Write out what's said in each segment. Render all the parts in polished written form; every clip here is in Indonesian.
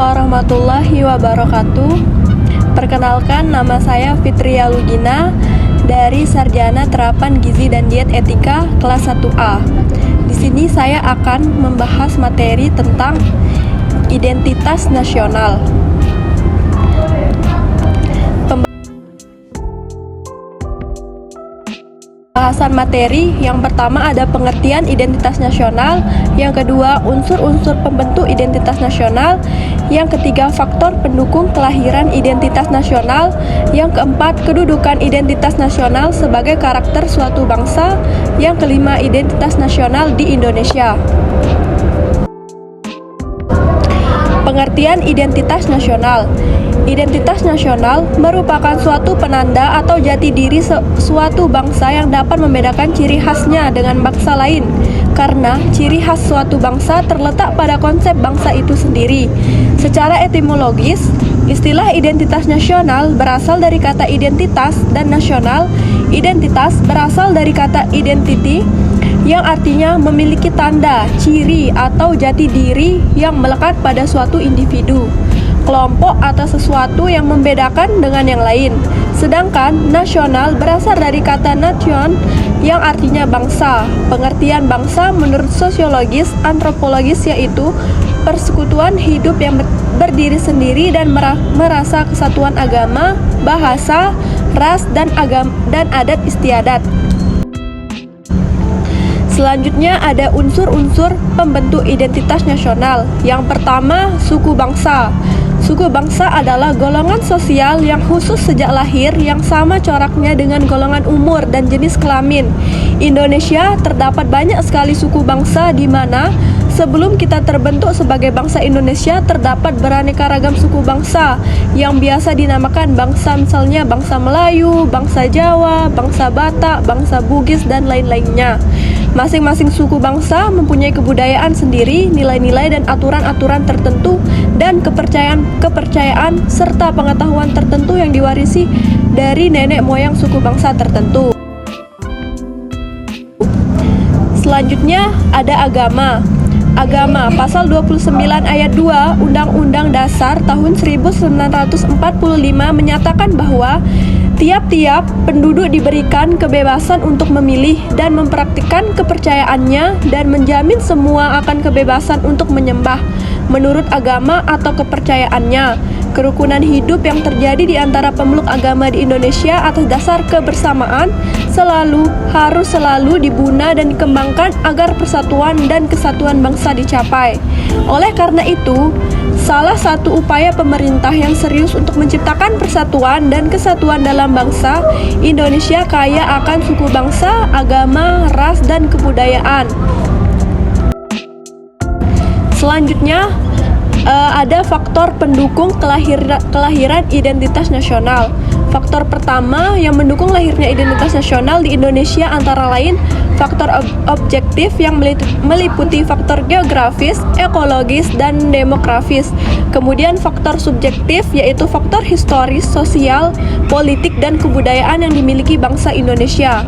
warahmatullahi wabarakatuh. Perkenalkan, nama saya Fitria Lugina dari Sarjana Terapan Gizi dan Diet Etika kelas 1A. Di sini saya akan membahas materi tentang identitas nasional. Pembahasan materi yang pertama ada pengertian identitas nasional, yang kedua unsur-unsur pembentuk identitas nasional, yang ketiga faktor pendukung kelahiran identitas nasional, yang keempat kedudukan identitas nasional sebagai karakter suatu bangsa, yang kelima identitas nasional di Indonesia. Pengertian identitas nasional. Identitas nasional merupakan suatu penanda atau jati diri suatu bangsa yang dapat membedakan ciri khasnya dengan bangsa lain. Karena ciri khas suatu bangsa terletak pada konsep bangsa itu sendiri. Secara etimologis, istilah identitas nasional berasal dari kata identitas dan nasional. Identitas berasal dari kata identity yang artinya memiliki tanda, ciri, atau jati diri yang melekat pada suatu individu, kelompok, atau sesuatu yang membedakan dengan yang lain. Sedangkan nasional berasal dari kata nation yang artinya bangsa. Pengertian bangsa menurut sosiologis antropologis yaitu persekutuan hidup yang berdiri sendiri dan merasa kesatuan agama, bahasa, ras, dan adat istiadat. Selanjutnya ada unsur-unsur pembentuk identitas nasional. Yang pertama, suku bangsa. Suku bangsa adalah golongan sosial yang khusus sejak lahir yang sama coraknya dengan golongan umur dan jenis kelamin. Indonesia terdapat banyak sekali suku bangsa di mana sebelum kita terbentuk sebagai bangsa Indonesia terdapat beraneka ragam suku bangsa yang biasa dinamakan bangsa, misalnya bangsa Melayu, bangsa Jawa, bangsa Batak, bangsa Bugis, dan lain-lainnya. Masing-masing suku bangsa mempunyai kebudayaan sendiri, nilai-nilai dan aturan-aturan tertentu, dan kepercayaan serta pengetahuan tertentu yang diwarisi dari nenek moyang suku bangsa tertentu. Selanjutnya ada agama. Agama, pasal 29 ayat 2 Undang-Undang Dasar tahun 1945 menyatakan bahwa tiap-tiap penduduk diberikan kebebasan untuk memilih dan mempraktikkan kepercayaannya dan menjamin semua akan kebebasan untuk menyembah menurut agama atau kepercayaannya. Kerukunan hidup yang terjadi di antara pemeluk agama di Indonesia atas dasar kebersamaan harus selalu dibina dan dikembangkan agar persatuan dan kesatuan bangsa dicapai. Oleh karena itu, salah satu upaya pemerintah yang serius untuk menciptakan persatuan dan kesatuan dalam bangsa, Indonesia kaya akan suku bangsa, agama, ras, dan kebudayaan. Selanjutnya, ada faktor pendukung kelahiran identitas nasional. Faktor pertama yang mendukung lahirnya identitas nasional di Indonesia antara lain faktor objektif yang meliputi faktor geografis, ekologis, dan demografis. Kemudian faktor subjektif yaitu faktor historis, sosial, politik, dan kebudayaan yang dimiliki bangsa Indonesia.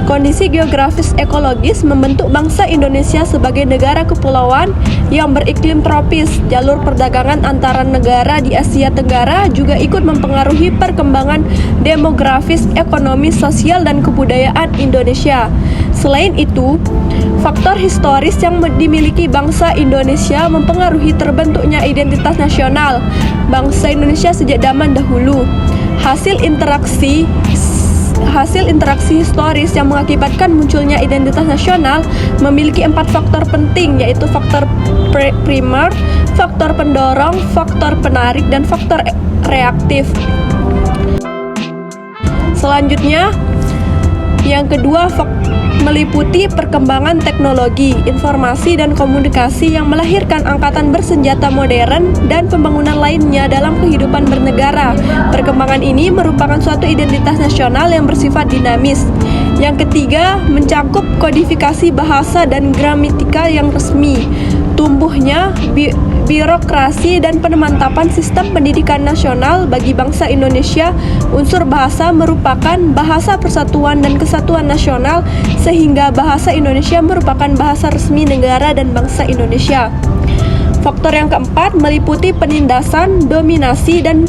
Kondisi geografis ekologis membentuk bangsa Indonesia sebagai negara kepulauan yang beriklim tropis. Jalur perdagangan antara negara di Asia Tenggara juga ikut mempengaruhi perkembangan demografis, ekonomi, sosial, dan kebudayaan Indonesia. Selain itu, faktor historis yang dimiliki bangsa Indonesia mempengaruhi terbentuknya identitas nasional bangsa Indonesia sejak zaman dahulu. Hasil interaksi historis yang mengakibatkan munculnya identitas nasional memiliki 4 faktor penting, yaitu faktor primer, faktor pendorong, faktor penarik, dan faktor reaktif. Selanjutnya, yang kedua meliputi perkembangan teknologi, informasi, dan komunikasi yang melahirkan angkatan bersenjata modern dan pembangunan lainnya dalam kehidupan bernegara. Perkembangan ini merupakan suatu identitas nasional yang bersifat dinamis. Yang ketiga, mencakup kodifikasi bahasa dan gramatikal yang resmi. Tumbuhnya birokrasi dan pemantapan sistem pendidikan nasional bagi bangsa Indonesia. Unsur bahasa merupakan bahasa persatuan dan kesatuan nasional, sehingga bahasa Indonesia merupakan bahasa resmi negara dan bangsa Indonesia. Faktor yang keempat meliputi penindasan, dominasi, dan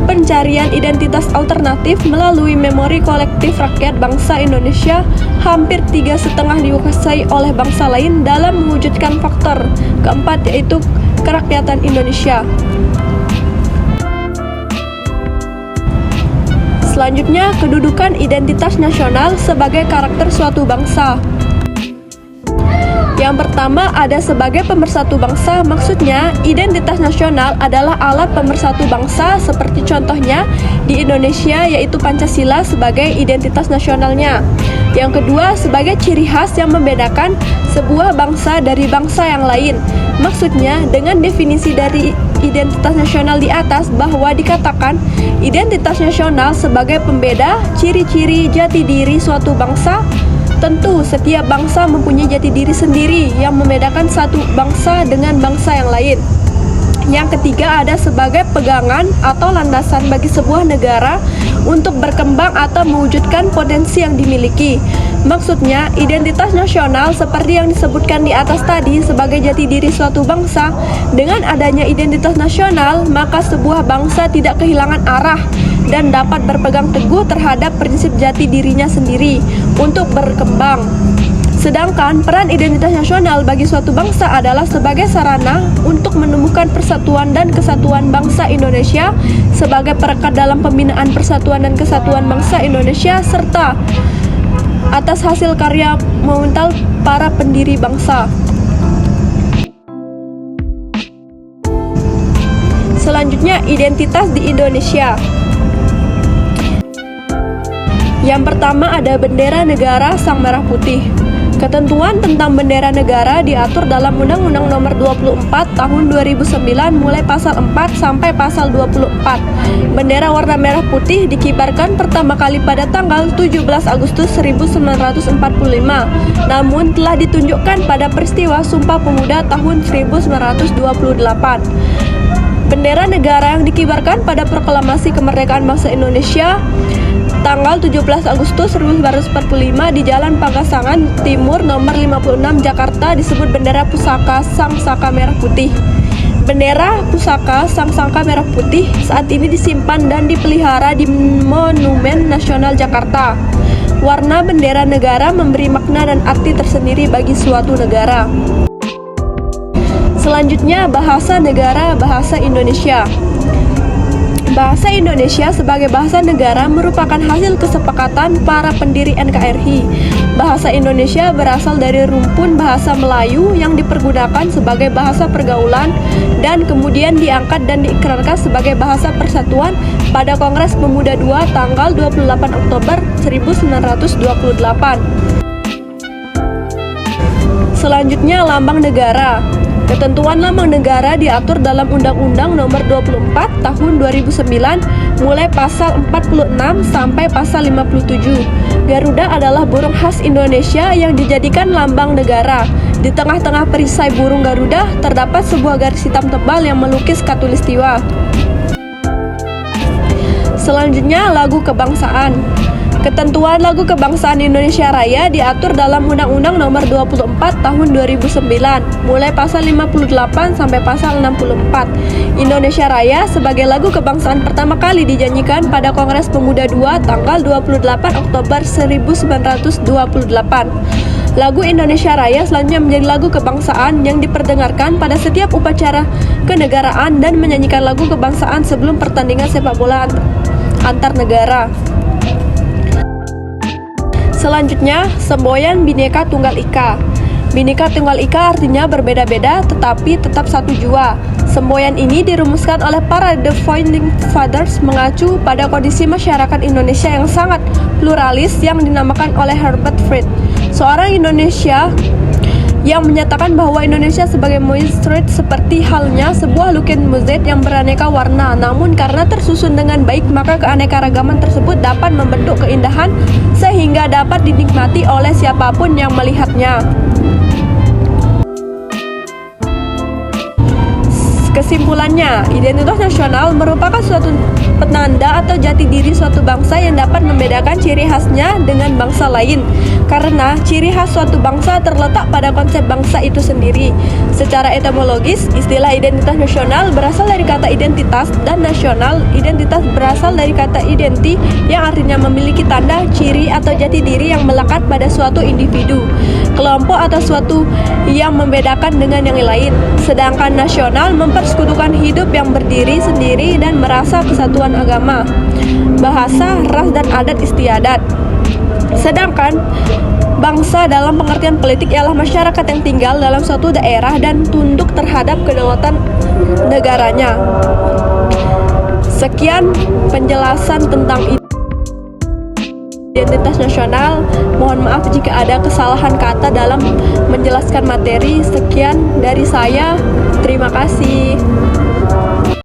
pencarian identitas alternatif melalui memori kolektif rakyat bangsa Indonesia hampir 3,5 dikuasai oleh bangsa lain dalam mewujudkan faktor keempat, yaitu kerakyatan Indonesia. Selanjutnya, kedudukan identitas nasional sebagai karakter suatu bangsa. Yang pertama ada sebagai pemersatu bangsa, maksudnya identitas nasional adalah alat pemersatu bangsa seperti contohnya di Indonesia yaitu Pancasila sebagai identitas nasionalnya. Yang kedua sebagai ciri khas yang membedakan sebuah bangsa dari bangsa yang lain. Maksudnya dengan definisi dari identitas nasional di atas bahwa dikatakan identitas nasional sebagai pembeda ciri-ciri jati diri suatu bangsa. Tentu, setiap bangsa mempunyai jati diri sendiri yang membedakan satu bangsa dengan bangsa yang lain. Yang ketiga ada sebagai pegangan atau landasan bagi sebuah negara untuk berkembang atau mewujudkan potensi yang dimiliki. Maksudnya, identitas nasional seperti yang disebutkan di atas tadi sebagai jati diri suatu bangsa. Dengan adanya identitas nasional, maka sebuah bangsa tidak kehilangan arah dan dapat berpegang teguh terhadap prinsip jati dirinya sendiri untuk berkembang. Sedangkan peran identitas nasional bagi suatu bangsa adalah sebagai sarana untuk menumbuhkan persatuan dan kesatuan bangsa Indonesia sebagai perekat dalam pembinaan persatuan dan kesatuan bangsa Indonesia serta atas hasil karya monumental para pendiri bangsa. Selanjutnya, identitas di Indonesia. Yang pertama ada bendera negara Sang Merah Putih. Ketentuan tentang bendera negara diatur dalam Undang-Undang Nomor 24 Tahun 2009 mulai pasal 4 sampai pasal 24. Bendera warna merah putih dikibarkan pertama kali pada tanggal 17 Agustus 1945, namun telah ditunjukkan pada peristiwa Sumpah Pemuda tahun 1928. Bendera negara yang dikibarkan pada Proklamasi Kemerdekaan Bangsa Indonesia tanggal 17 Agustus 1945 di Jalan Pagasangan Timur nomor 56 Jakarta disebut bendera pusaka Sang Saka Merah Putih. Bendera pusaka Sang Saka Merah Putih saat ini disimpan dan dipelihara di Monumen Nasional Jakarta. Warna bendera negara memberi makna dan arti tersendiri bagi suatu negara. Selanjutnya, bahasa negara, bahasa Indonesia. Bahasa Indonesia sebagai bahasa negara merupakan hasil kesepakatan para pendiri NKRI. Bahasa Indonesia berasal dari rumpun bahasa Melayu yang dipergunakan sebagai bahasa pergaulan dan kemudian diangkat dan diikrarkan sebagai bahasa persatuan pada Kongres Pemuda II tanggal 28 Oktober 1928. Selanjutnya, lambang negara. Ketentuan lambang negara diatur dalam Undang-Undang Nomor 24 Tahun 2009 mulai pasal 46 sampai pasal 57. Garuda adalah burung khas Indonesia yang dijadikan lambang negara. Di tengah-tengah perisai burung Garuda terdapat sebuah garis hitam tebal yang melukis khatulistiwa. Selanjutnya, lagu kebangsaan. Ketentuan lagu kebangsaan Indonesia Raya diatur dalam Undang-Undang Nomor 24 Tahun 2009 mulai pasal 58 sampai pasal 64. Indonesia Raya sebagai lagu kebangsaan pertama kali dinyanyikan pada Kongres Pemuda II tanggal 28 Oktober 1928. Lagu Indonesia Raya selanjutnya menjadi lagu kebangsaan yang diperdengarkan pada setiap upacara kenegaraan dan menyanyikan lagu kebangsaan sebelum pertandingan sepak bola antar negara. Selanjutnya, semboyan Bhinneka Tunggal Ika. Bhinneka Tunggal Ika artinya berbeda-beda tetapi tetap satu jua. Semboyan ini dirumuskan oleh para The Founding Fathers mengacu pada kondisi masyarakat Indonesia yang sangat pluralis yang dinamakan oleh Herbert Fried, seorang Indonesia yang menyatakan bahwa Indonesia sebagai mozaik seperti halnya sebuah lukisan mozaik yang beraneka warna, namun karena tersusun dengan baik maka keanekaragaman tersebut dapat membentuk keindahan sehingga dapat dinikmati oleh siapapun yang melihatnya. Kesimpulannya, identitas nasional merupakan suatu penanda atau jati diri suatu bangsa yang dapat membedakan ciri khasnya dengan bangsa lain. Karena ciri khas suatu bangsa terletak pada konsep bangsa itu sendiri. Secara etimologis, istilah identitas nasional berasal dari kata identitas, dan nasional identitas berasal dari kata identi yang artinya memiliki tanda, ciri, atau jati diri yang melekat pada suatu individu, kelompok, atau suatu yang membedakan dengan yang lain. Sedangkan nasional mempersekutukan hidup yang berdiri sendiri dan merasa kesatuan agama, bahasa, ras, dan adat istiadat. Sedangkan bangsa dalam pengertian politik ialah masyarakat yang tinggal dalam suatu daerah dan tunduk terhadap kedaulatan negaranya. Sekian penjelasan tentang identitas nasional. Mohon maaf jika ada kesalahan kata dalam menjelaskan materi. Sekian dari saya. Terima kasih.